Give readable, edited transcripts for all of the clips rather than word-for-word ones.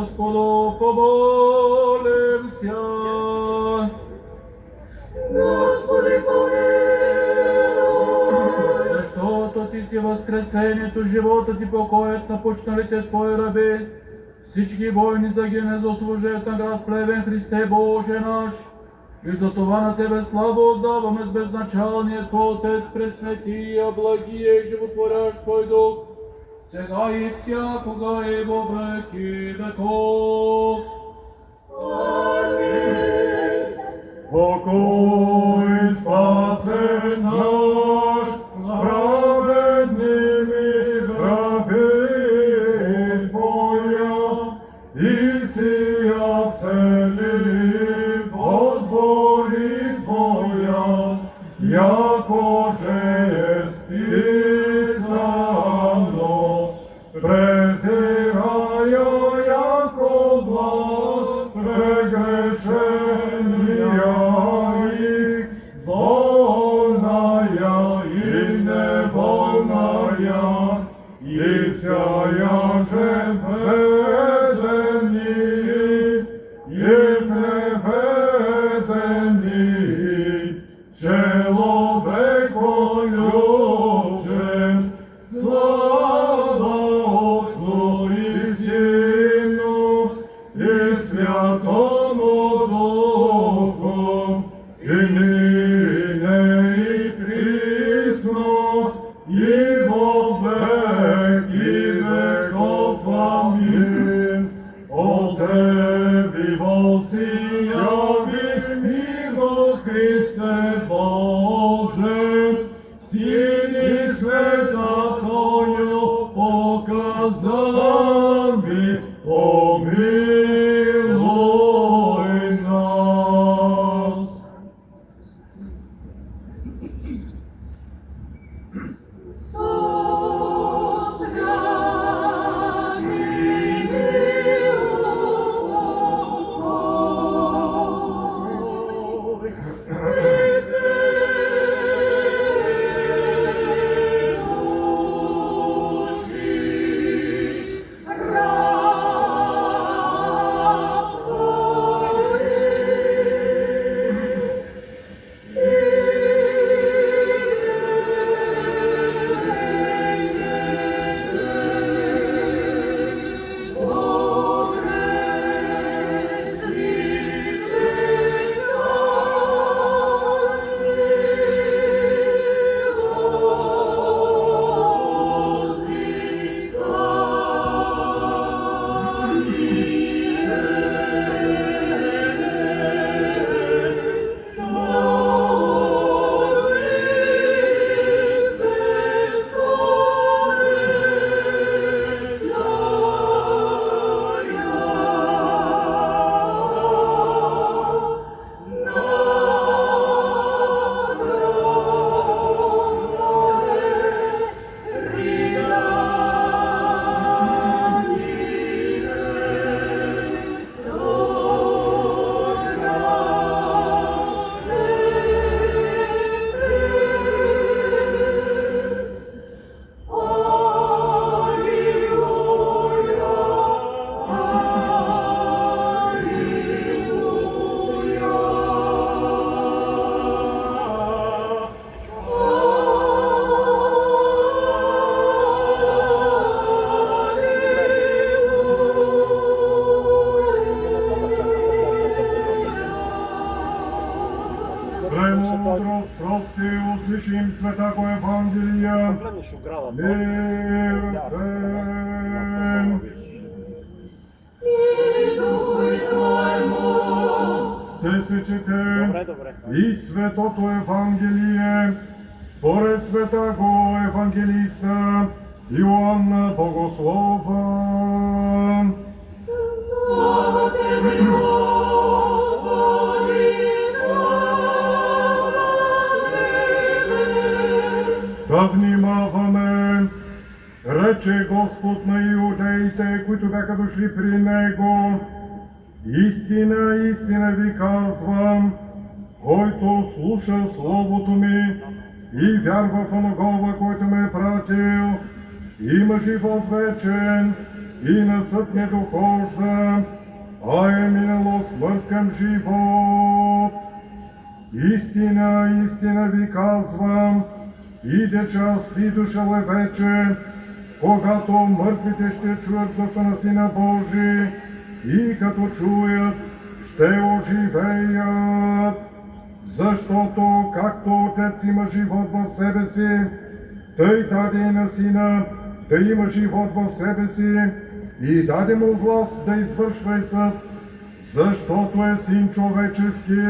Господу, помолимся. Господи, помилуй. Защото Ти си възкресението, животът и покоят на почналите Твои раби, всички войни загине за служението на град Плевен, Христе Боже наш. И за това на Тебе слава отдаваме с безначалния Твой Отец, пресветия, благия и животворящ Твой Дух, сега и всякога и во веки веков. Амин. Покой спасен наш, справедними раби Твоя, и сия цели подбори Твоя, яко же е списано, презираја яко благ прегрешенија их, волнаја и неволнаја, и вся же ведени, и преведени, человеколюбчен, слава Отцу и Сину, и Святому Духу, и ныне и присно, и во веки веков. Амин. О Тебе воссияви миро Христе Боже, сили света Твою показави, помилуй нас. Премудрост, прости, услышим святаго Евангелия. Мирен. Ще се чете и светото Евангелие според святаго евангелиста Иоанна Богослова. Слава Тебе, Господи, слава Тебе. Да внимаваме, рече Господ на иудеите, които бяха дошли при Него. Истина, истина ви казвам, който слуша Словото ми и вярва в Оногова, който ме е пратил, има живот вечен и на съд не дохожда, а е минало от смърт към живот. Истина, истина ви казвам, иде час и дошъл е вече, когато мъртвите ще чуят гласа на Сина Божий и като чуят, ще оживеят. Защото както Отец има живот в себе си, тъй даде и на Сина да има живот в себе си и даде му власт да извършва и съд, защото е Син човечески.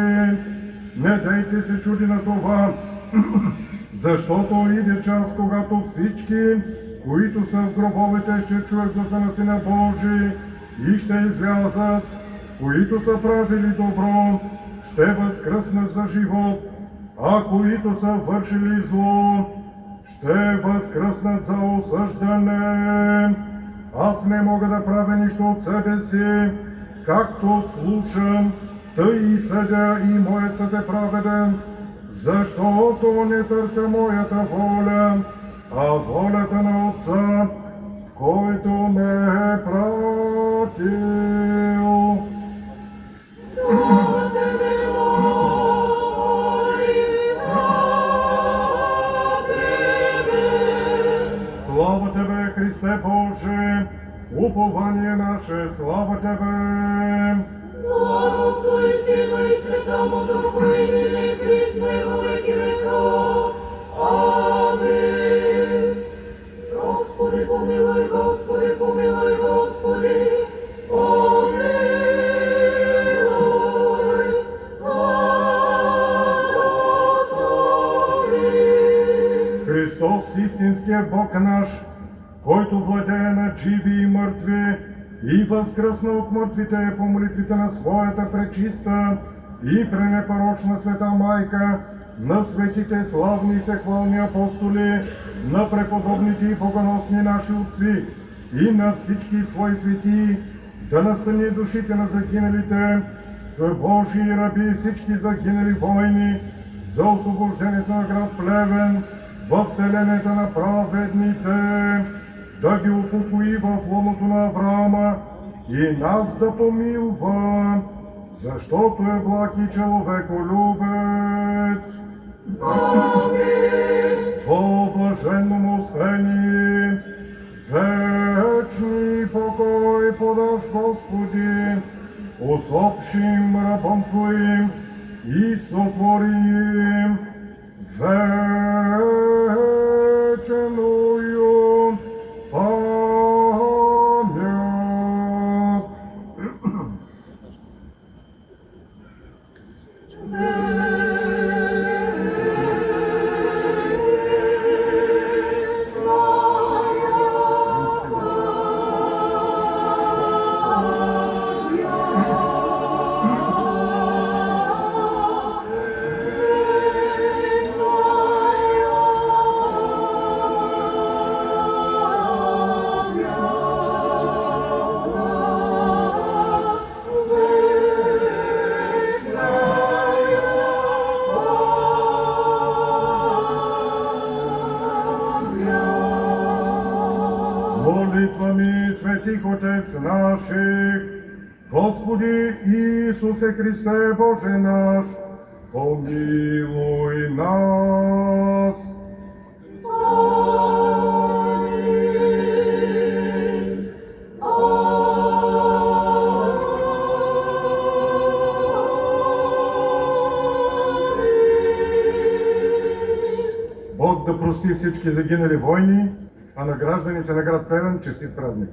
Не дейте се чуди на това, защото иде час, когато всички, които са в гробовете, ще чуят гласа на Сина Божий и ще излязат, които са правили добро, ще възкръснат за живот, а които са вършили зло, ще възкръснат за осъждане. Аз не мога да правя нищо от себе си, както слушам, тъй и съдя, и моят съд е праведен, защото не търся моята воля, а волята на Отца, който ме е пратил. Слава Тебе, Господи, слава Тебе! Слава Тебе, Христе Боже, упование наше, слава Тебе! Слава Отцу и Сину и Святому Духу, и ныне и присно и во веки веков. Амин. Господи помилуй, Господи помилуй, Господи помилуй, благослови. Христос, истинският Бог наш, който владее над живи и мъртви, и възкръсна от мъртвите по молитвите на своята пречиста и пренепорочна света майка, на светите славни и всехвални апостоли, на преподобните и богоносни наши отци и на всички свои светии, да настани душите на загиналите, Божии раби и всички загинали войни, за освобождението на град Плевен, във вселенето на праведните, да ги упокои в лоното на Авраама и нас да помилва, защото е благ и човеколюбец. Во блаженно му спени, вечни покой подаш, Господи, усопшим рабом Твоим и сотвори им вечную память. Молитвами светих Отец наших, Господи Иисусе Христе Боже наш, помилуй нас. Амин. Бог да прости всички загинали войни, а на гражданите на град Плевен честит празник.